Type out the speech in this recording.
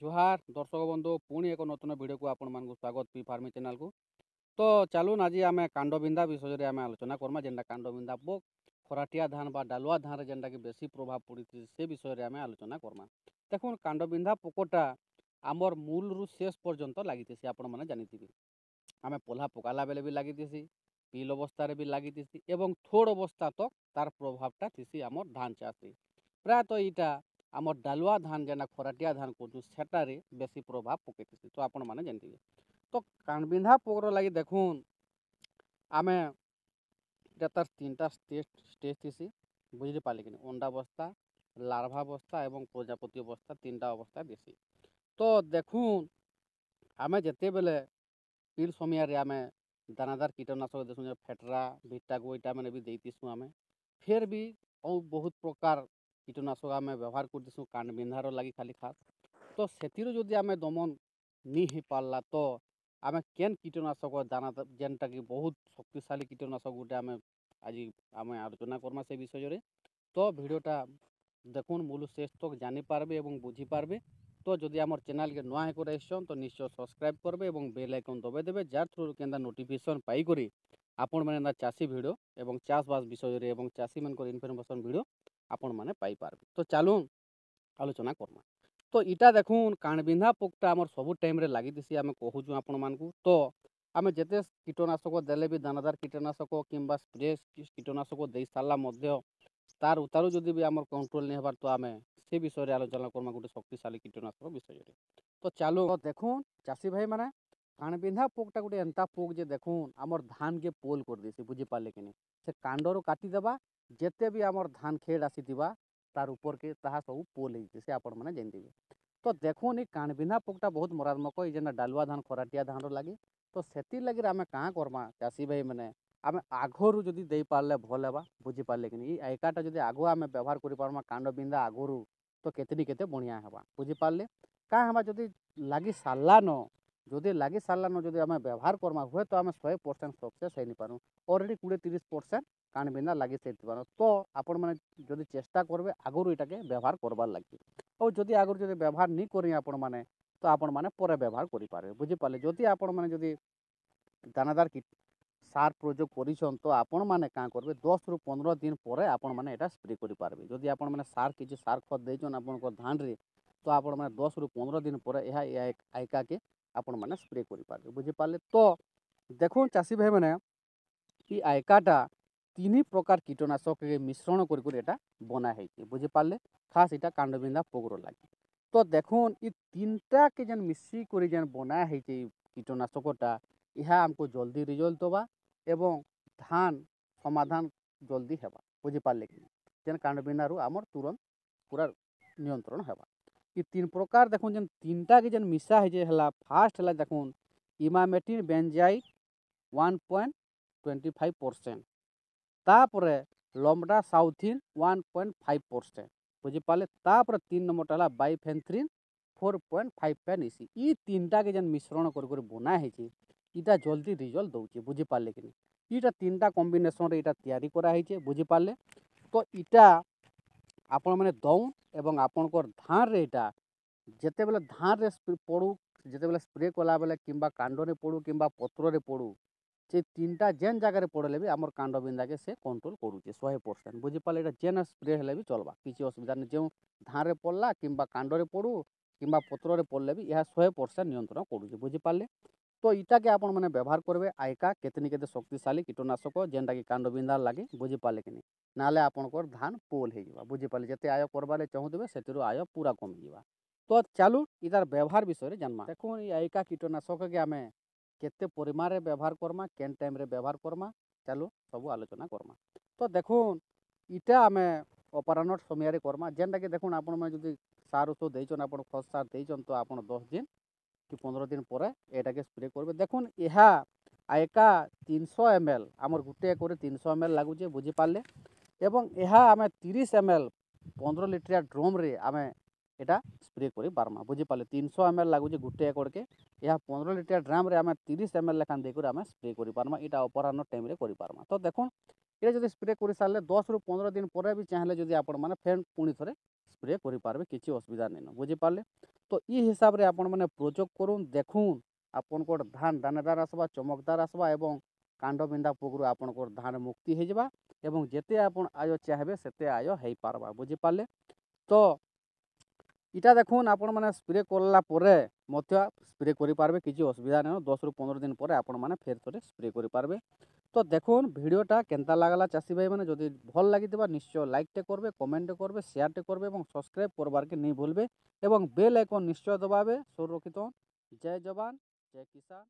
जुहार दर्शक बंधु पुणी एक नूतन वीडियो को आपण मानक स्वागत पी फार्मिंग चैनल को। तो चलून आज आम कांडबिंधा विषय में आलोचना करमा जेनटा कांडबिंधा पोक खराटिया धान बा डालुआ धान जेनटा कि बेसी प्रभाव पड़ी से विषय में आलोचना करमा। देखुन कांडबिंधा पोकटा आमर मूल रु शेष पर्यंत लगी आपण मैंने जानी आम पोला पकाला बेले भी लगी पिल अवस्था भी लगी एवं थोड़ अवस्था तक तार प्रभावटा थी आमर धान चाष प्रायतः यहाँ आमर डालुआ धान जेना खराटिया धान कहूँ सेटारे बेसी प्रभाव पकई तो आपण मैंने जानते तो कांडबिंधा पोकर लगी देखुन आम तार तीन टा स्टेज थी बुझी पारे कि अंडा अवस्था लार्भा अवस्था और प्रजापति अवस्था तीन टा अवस्था देसी। तो देखुन आम जिते बेले पिल समय आम दानादार कीटनाशक देसुँ फेटरा भिटागो यहाँ मैंने भी देतीसुँ आम फिर भी और बहुत प्रकार कीटनाशक आम व्यवहार करतीसुँ कांडबिंधार लगी खाली खास। तो से जदि आम दमन नहीं हो पारा तो आम केन कीटनाशक दाना जेनटा कि बहुत शक्तिशाली कीटनाशक गोटे आम आज आम आलोचना करमा से विषय। तो भिडटा देखुन मूल शेष तक जानीपारे और बुझीपारे। तो जदि आम चैनल के नुआ होकर आसन तो निश्चय सब्सक्राइब करेंगे और बेल आइकन दबाई देवे जार थ्रु के नोटिफिकेशन पाई आपण मैंने चाषी भिड और चाषबास विषय और चाषी मान इनफर्मेशन भिड आपण मैंने पाइपर। तो चलून आलोचना करमा। तो इटा देखुन कांडबिंधा पोकटा आमर सबू टाइम रे लगी आम कहूँ आपण मानक। तो आम जिते कीटनाशक देले भी दानादार कीटनाशक किंबा स्प्रे कीटनाशक दे सारा तार उतारू जदि भी आम कंट्रोल नहीं होबार तो आम से विषय आलोचना करमा गोटे शक्तिशाली कीटनाशक विषय। तो चलो देखुन चाषी भाई मैंने कांडबिंधा पोकटा गोटे एंता पोक जे देखुन आमर धान के पोल कर देसी बुझीपारे कि से कांडर काटिदेबा जिते भी आमर धान खेड़ आसीथिबा तार ऊपर के ताहा सब पोल होती से आपण मैंने जानते। तो देखुन कांडबिंधा पोकटा बहुत मरात्मक जेना डालुआ धान खराटिया धान लगे। तो से लगे आम क्या करमा चाषी भाई मैंने आम आगरू जदि दे पारे भल है बुझीपारे कि एकाटा जब आगु आम व्यवहार कर कांडबिंधा आगरू तो केतनी केते बढ़िया है बुझीपारे क्या हम जदि लगी सारान जदि लगी सारान जदि आम व्यवहार करमा हुए तो आम 100% सक्सेस हो नहीं पारूँ अलरेडी 20-30% कांडबिंधा लगी से तो आपण मैंने जदि चेष्टा करेंगे आगरू यहाँ के व्यवहार करवार लगे और जदि आगरू जब व्यवहार नहीं करें आपण मैंने तो आपण मैंने पर व्यवहार करेंगे बुझीपारे। जदि आपण मैंने जदि दानादार सार प्रयोग कर तो आपण मैंने क्या करेंगे 10 ରୁ 15 दिन पर आपण मैंने यहाँ स्प्रे करेंगे। जदि आपण मैंने सार किसी सार खत देचन आप धान रे तो आपण मैंने 10 ରୁ 15 दिन पर यह आयका के आपण मैंने स्प्रे करेंगे बुझीपारे। तो देखो चाषी भाई मैंने कि आयकाटा 3 प्रकार कीटनाशक के मिश्रण कर बनाई बुझीपारे खास यहाँ कांडबिंधा पोकर लगे। तो देखुन ये 3टा के जेन मिसिक जेन बनाई कीटनाशकटा यह आमको जल्दी रिजल्ट दवा एवं धान समाधान जल्दी हेबा बुझीपारे कि जेन कांडबिंधा रू आमर तुरंत पूरा नियंत्रण हेबा। ये 3 प्रकार देखुन जेन 3टा के जेन मिसा है फास्ट है देखुन इमामेक्टिन बेंजाइट 1.25% तापर लम्बडा साउथिन 1.5% बुझीपारे। तापर 3 नंबर है बाइफेंथ्रिन 4.5 इसी ये 3टा के जेन मिश्रण कर बनाई इटा जल्दी रिजल्ट दौचे बुझीपारे कि यहाँ 3टा कॉम्बिनेशन रे इटा तैयारी कराई बुझीपारे। तो इटा आपण मैंने दौन एवं आपणकर धान रे इटा जिते बेले धान रे पड़ू जिते बेले स्प्रे कला बेले किंबा कांडरे पड़ू किंबा पत्र रे पड़ू से 3टा जेन जगह पड़े भी आमर कांडबिंधा के से कंट्रोल करुचे 100% बुझीपारे। यहाँ जेन स्प्रे हेले भी चलवा किसी असुविधा नहीं जो धान रे पड़ला किंबा कांडरे पड़ू किंबा पत्र रे पड़ले भी यह 100% नियंत्रण करुचे बुझीपारे। तो इटा के आपण मैंने व्यवहार करेंगे आयका केतनी केते शक्तिशाली कीटनाशक जेनटा कि कांडबिंधा लगे बुझीपारे कि ना आपणकर धान पोल हो बुझीपारे जिते आय करवारे चाहूबे से आय पूरा कमिजा। तो चलू इतार व्यवहार विषय जानमा। देखो ये आयका कीटनाशक के आम केते परिमाण रे व्यवहार करमा केन टाइम रे व्यवहार करमा चलो सब आलोचना करमा। तो देखुन इटा आम अपराह समय करमा जेनटा कि देखुन आपण मैंने जब सार ଔଷଧ देचन आप फर्स्ट सार देचन तो आप 10 दिन कि 15 दिन पर यहाँ के स्प्रे करेंगे। देखुन यह आयका 300 ml आमर गोटे एक 300 ml लगुचे बुझीपारे एवं यह आम 30 ml 15 लिटर ड्रम रे आम यहाँ स्प्रे कर पार्मा बुझीपारे। 300 ml लगुचे गोटे एकड़ के यह 15 लिटर ड्राम रे आम 30 ml लेखान देकर आम स्प्रे कर पार्मा यहाँ अपराह टाइम कर पार्मा। तो देखुन ये जब स्प्रे कर सारे 10 ରୁ 15 दिन पर भी चाहिए जब आपण मैंने फेर पुणी थे स्प्रे करेंगे किसी असुविधा नहीं बुझीपारे। तो ये हिसाब से आपण मैंने प्रयोग करूँ देखून आपनकर धान दानेदार आसवा चमकदार आसवा एवं कांड बिंदा पोकरू आपनकर धान मुक्ति हो जावा एवं जेते आपण आय चाहे सेते आय हो पारबा बुझीपारे। तो इटा देखुन आपण मैंने स्प्रे कला स्प्रे करेंगे किसी असुविधा नहीं 10 ରୁ 15 दिन पर आपण मैंने फेर थे स्प्रे करेंगे। तो देखुन भिडटा केनता लागला चाषी भाई मैंने जदि भल लगी निश्चय लाइक करेंगे कमेंट करेंगे शेयर करेंगे और सब्सक्राइब करबार के नहीं भूलबे एवं बेल आइकन निश्चय दबावे। सुरक्षित जय जवान जय किसान।